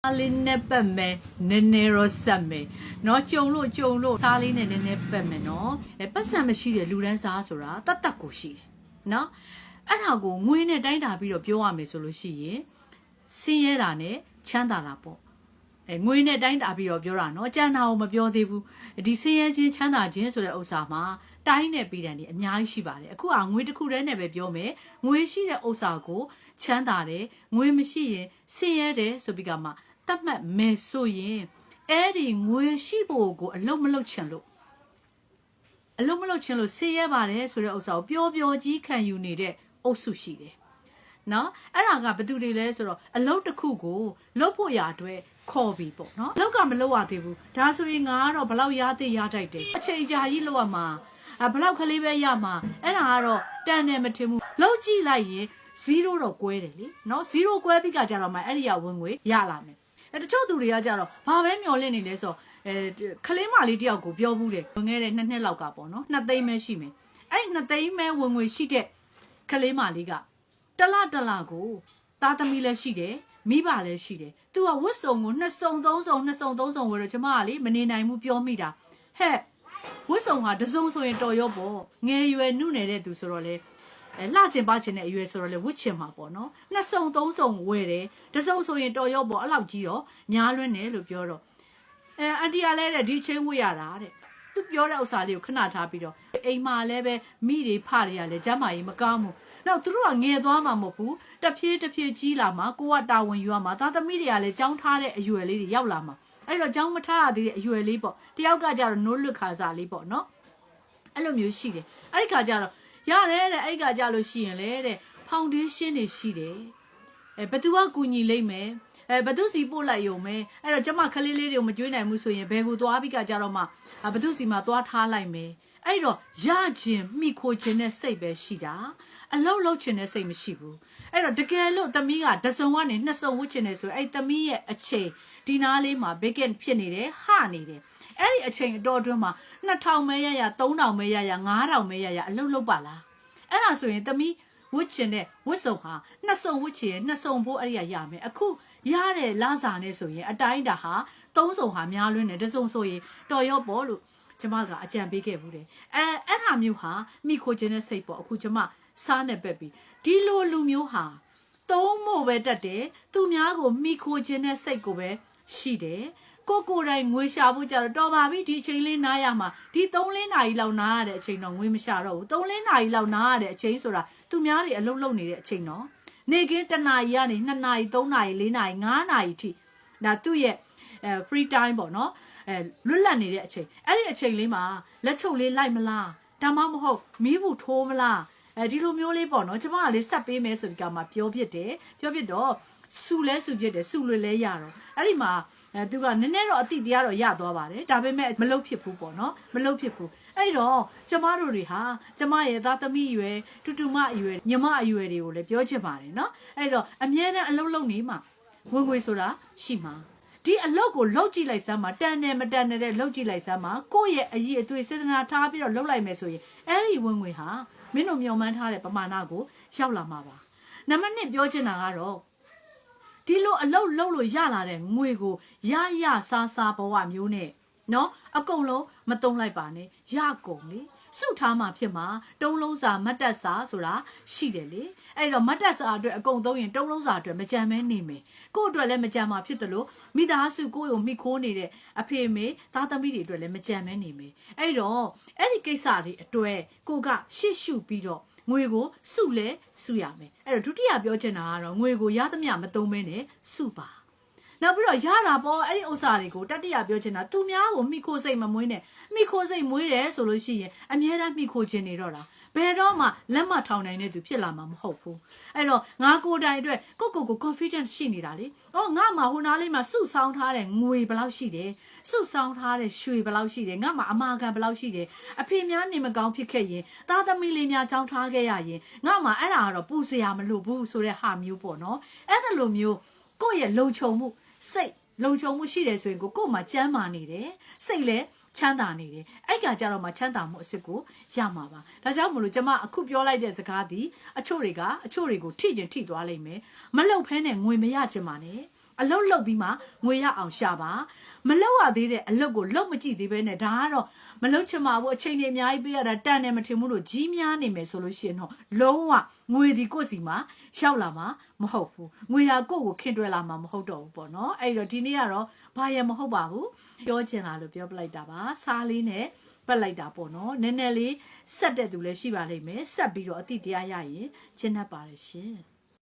လေးနဲ့ပတ်မယ်နည်းနည်းတော့ဆက်မယ်เนาะကြုံလို့စားလေးနဲ့နည်းနည်းပတ်မယ်เนาะပတ်စံမရှိတဲ့လူတန်းစားဆိုတာတတ်ကိုရှိတယ်เนาะအဲ့ဒါကိုငွေနဲ့တိုင်းတာပြီးတော့ပြောရမယ်ဆိုလို့ရှိရင်ဆင်းရဲတာနဲ့ချမ်းသာတာပေါ့ငွေနဲ့တိုင်းတာပြီးတော့ပြောတာเนาะကြံတာကိုမပြောသေးဘူးဒီဆင်းရဲခြင်းချမ်းသာခြင်းဆိုတဲ့ဥစ္စာမှာတိုင်းနဲ့ပြီးတယ်နေအများကြီးရှိပါတယ်အခုကငွေတစ်ခုတည်းနဲ့ပဲပြောမယ်ငွေရှိတဲ့ဥစ္စာကိုချမ်းသာတယ်ငွေမရှိရင်ဆင်းရဲတယ်ဆိုပြီးကမှတတ်မှတ်မယ်ဆိုရင်အဲ့ဒီငွေရှိဖို့ကိုအလုံးမလုံးချင်လို့ဆင်းရဲပါတယ်ဆိုတဲ့ဥစ္စာကိုပျော်ကြီးခံယူနေတဲ့အုပ်စုရှိတယ်နော်အဲ့ဒါကဘယ်သူတွေလဲဆိုတော့အလုပ်တစ်ခုကိုလုပ်ဖို့ရအတွက်ခေါ်ပြီးပေါ့နော်အလုပ်ကမလုပ်ရသေးဘူးဒါဆိုရင်ငါကတော့ဘလောက်ရသေးရတိုက်တယ်အချိန်ကြာကြီးလုပ်ရမှာဘလောက်ကလေးပဲရမှာအဲ့ဒါကတော့တန်တယ်မထင်ဘူးလုပ်ကြည့်လိုက်ရင်0တော့ကွဲတယ်လေနော်0ကွဲပြီးကကြတော့မှအဲ့ဒီရဝင်ငွေရလာမယ်တချို့သူတွေကကြတော့ဘာပဲမျောလင့်နေလဲဆိုခလေးမလေးတယောက်ကိုပြောဘူးတယ်ဝင်ခဲ့တဲ့2နှစ်လောက်ကပေါ့နော်2သိန်းပဲရှိမယ်အဲ့2သိန်းပဲဝင်ငွေရှိတဲ့ခလေးမလေးကတလကိုသားသမီးလည်းရှိတယ်မိဘလည်းရှိတယ်သူကဝတ်စုံကို2စုံ3စုံ2စုံ3စုံဝယ်တော့ကျမကလေမနေနိုင်ဘူးပြောမိတာဟဲ့ဝတ်စုံဟာတစုံဆိုရင်တော်ရောပေါ့ငယ်ရွယ်နုနယ်တဲ့သူဆိုတော့လေလှချင်ပါချင်တဲ့အရွယ်ဆိုတော့လေဝတ်ချင်မှာပေါ့နော်2စုံ3စုံဝယ်တယ်တစုံဆိုရင်တော်ရောပေါ့အဲ့လောက်ကြီးတော့များလွန်းတယ်လို့ပြောတော့အန်တီကလည်းတဲ့ဒီချင်းဝတ်ရတာတဲ့သူပြောတဲ့ဥစ္စာလေးကိုခဏထားပြီးတော့အိမ်မှာလည်းပဲမိတွေဖတွေကလည်းကျမကြီးမကောင်းဘူးနောက်သူတို့ကငယ်သွားမှာမဟုတ်ဘူးတဖြည်းကြီးလာမှာကိုကတာဝန်ယူရမှာသားသမီးတွေကလည်းကြောင်းထားတဲ့အရွယ်လေးတွေရောက်လာမှာအဲ့တော့ကြောင်းမထားရသေးတဲ့အရွယ်လေးပေါ့တယောက်ကကြတော့နိုးလွတ်ခါစားလေးပေါ့နော်အဲ့လိုမျိုးရှိတယ်အဲ့ဒီခါကျတော့ရတယ်တဲ့အဲ့ဒီခါကျလို့ရှိရင်လေတဲ့ဖောင်ဒေးရှင်းတွေရှိတယ်ဘသူကကူညီလိမ့်မယ်ဘသူစီပို့လိုက်ရုံပဲအဲ့တော့ကျမခလေးလေးတွေကိုမကြွေးနိုင်ဘူးဆိုရင်ဘယ်ကိုသွားပြီးကကြတော့မှဘသူစီမှာသွားထားလိုက်မယ်အဲ့တော့ရခြင်းမိခိုခြင်းနဲ့စိတ်ပဲရှိတာအလုံးလုံးခြင်းနဲ့စိတ်မရှိဘူးအဲ့တော့တကယ်လို့သမီးကတစုံကနေ2စုံဝှခြင်းနဲ့ဆိုအဲ့သမီးရဲ့အချိန်ဒီနားလေးမှာ vacant ဖြစ်နေတယ်ဟနေတယ်အဲ့ဒီအချိန်အတော်အတွင်းမှာ2000ပဲရ3000ပဲရ5000ပဲရအလုံးလုံးပါလားအဲ့ဒါဆိုရင်သမီးဝှခြင်းနဲ့ဝှစုံဟာ2စုံဝှချင်2စုံဖို့အဲ့ဒီရမယ်အခုရတဲ့လစာနဲ့ဆိုရင်အတိုင်းတာဟာ3စုံဟာများလွန်းတယ်တစုံဆိုရင်တော်ရော့ပေါ့လို့ကျမကအကြံပေးခဲ့ဘူးတယ်အဲ့ဟာမျိုးဟာမိခိုခြင်းနဲ့စိတ်ပေါ့အခုကျမစားနေပက်ပြီးဒီလိုလူမျိုးဟာသုံးဖို့ပဲတတ်တယ်သူများကိုမိခိုခြင်းနဲ့စိတ်ကိုပဲရှိတယ်ကိုယ်တိုင်ငွေရှာဖို့ကြတော့တော်ပါပြီဒီအချိန်လေးနားရမှာဒီ3-4နာရီလောက်နားရတဲ့အချိန်တော့ငွေမရှာတော့ဘူး3-4နာရီလောက်နားရတဲ့အချိန်ဆိုတာသူများတွေအလုပ်လုပ်နေတဲ့အချိန်တော့နေကင်း1နာရီကနေ2နာရီ3နာရီ4နာရီ5နာရီထိဒါသူ့ရဲ့free time ပေါ့နော်လွတ်လပ်နေတဲ့အချိန်အဲ့ဒီအချိန်လေးမှာလက်ချုပ်လေးလိုက်မလားဒါမှမဟုတ်မီးဘူးထိုးမလားဒီလိုမျိုးလေးပေါ့နော်ကျမကလေးဆက်ပေးမယ်ဆိုပြီးကမှပြောဖြစ်တော့စူလဲစူဖြစ်တယ်စူလွယ်လဲရတော့အဲ့ဒီမှာသူကနည်းနည်းတော့အတိတရားတော့ရသွားပါတယ်ဒါပေမဲ့မလုပ်ဖြစ်ဘူးပေါ့နော်မလုပ်ဖြစ်ဘူးအဲ့တော့ကျမတို့တွေဟာကျမရဲ့သားသမီးအရွယ်တူမအရွယ်ညီမအရွယ်တွေကိုလည်းပြောချင်ပါတယ်နော်အဲ့တော့အမြဲတမ်းအလုံးလုံးနေမှာဝင်ငွေဆိုတာရှိမှာဒီအလုပ်ကိုလုပ်ကြည့်လိုက်စမ်းမှာတန်တယ်မတန်တယ်လုပ်ကြည့်လိုက်စမ်းမှာကိုယ့်ရဲ့အရေးအသွေးစေတနာထားပြီးတော့လုပ်လိုက်မယ်ဆိုရင်အဲ့ဒီဝင်ငွေဟာမင်းတို့မျှော်မှန်းထားတဲ့ပမာဏကိုရောက်လာမှာပါနံပါတ်1ပြောချင်တာကတော့ဒီလိုအလုပ်လုပ်လို့ရလာတဲ့ငွေကိုရစားဘဝမျိုးနဲ့နော်အကုန်လုံးမတုံးလိုက်ပါနဲ့ရကုန်လေစုထားမှဖြစ်မှာတုံးလုံးစာမတ်တက်စာဆိုတာရှိတယ်လေအဲ့တော့မတ်တက်စာအတွက်အကုန်သုံးရင်တုံးလုံးစာအတွက်မကြံမဲနေမယ်ကို့အတွက်လည်းမကြံမှာဖြစ်တယ်လို့မိသားစုကိုယ့်ကိုမိခိုးနေတဲ့အဖေမေသားသမီးတွေအတွက်လည်းမကြံမဲနေမယ်အဲ့တော့အဲ့ဒီကိစ္စတွေအတွက်ကိုကရှေ့ရှုပြီးတော့ငွေကိုစုလဲစုရမယ်အဲ့တော့ဒုတိယပြောချင်တာကတော့ငွေကိုရသမျှမသုံးမဲနဲ့စုပါနောက်ပြီးတော့ရတာပေါ့အဲ့ဒီဥစ္စာတွေကိုတတိယပြောချင်တာသူများကိုမိခိုးစိတ်မမွေးနဲ့မိခိုးစိတ်မွေးတယ်ဆိုလို့ရှိရင်အမြဲတမ်းမိခိုးခြင်းနေတော့တာဘယ်တော့မှလက်မထောင်နိုင်တဲ့သူဖြစ်လာမှာမဟုတ်ဘူးအဲ့တော့ငါကိုယ်တိုင်အတွက်ကို confidence ရှိနေတာလေငါမှာဟိုနားလေးမှာစုဆောင်းထားတဲ့ငွေဘယ်လောက်ရှိတယ်စုဆောင်းထားတဲ့ရွှေဘယ်လောက်ရှိတယ်ငါမှာအမာခံဘယ်လောက်ရှိတယ်အဖေများနေမကောင်းဖြစ်ခဲ့ရင်သားသမီးလေးများကြောင်းထားခဲ့ရရင်ငါမှာအဲ့ဒါကတော့ပူစရာမလိုဘူးဆိုတဲ့ဟာမျိုးပေါ့နော်အဲ့ဒါလိုမျိုးကိုယ့်ရဲ့လုံခြုံမှုစိတ်လုံခြုံမှုရှိတယ်ဆိုရင်ကိုယ့်မှာကျန်းမာနေတယ်စိတ်လည်းချမ်းသာနေတယ်အဲ့ကကြတော့မှချမ်းသာမှုအစစ်ကိုရမှာပါဒါကြောင့်မလို့ကျမအခုပြောလိုက်တဲ့စကားဒီအချို့တွေကိုထိကျင်ထိသွားလိမ့်မယ်မလုံဖဲနဲ့ငွေမရချင်ပါနဲ့ အလုတ်လုတ်ပြီးမှငွေရအောင်ရှာပါမလုတ်ရသေးတဲ့အလုတ်ကိုလုတ်မကြည့်သေးပဲနဲ့ဒါကတော့မလုတ်ချင်ပါဘူးအချိန်ကြီးအများကြီးပေးရတာတန်တယ်မထင်ဘူးလို့ကြီးများနေမယ်ဆိုလို့ရှိရင်တော့လုံးဝငွေဒီကိုယ့်စီမှာရောက်လာမှာမဟုတ်ဘူးငွေရကိုယ့်ကိုခင်တွယ်လာမှာမဟုတ်တော့ဘူးပေါ့နော်အဲ့တော့ဒီနေ့ကတော့ဘာရမဟုတ်ပါဘူးပြောချင်တာလို့ပြောပလိုက်တာပါစားလေးနဲ့ပတ်လိုက်တာပေါ့နော်နည်းနည်းလေးဆက်တဲ့သူလည်းရှိပါလိမ့်မယ်ဆက်ပြီးတော့အတိတရားရရင်ကျင့်တတ်ပါတယ်ရှင်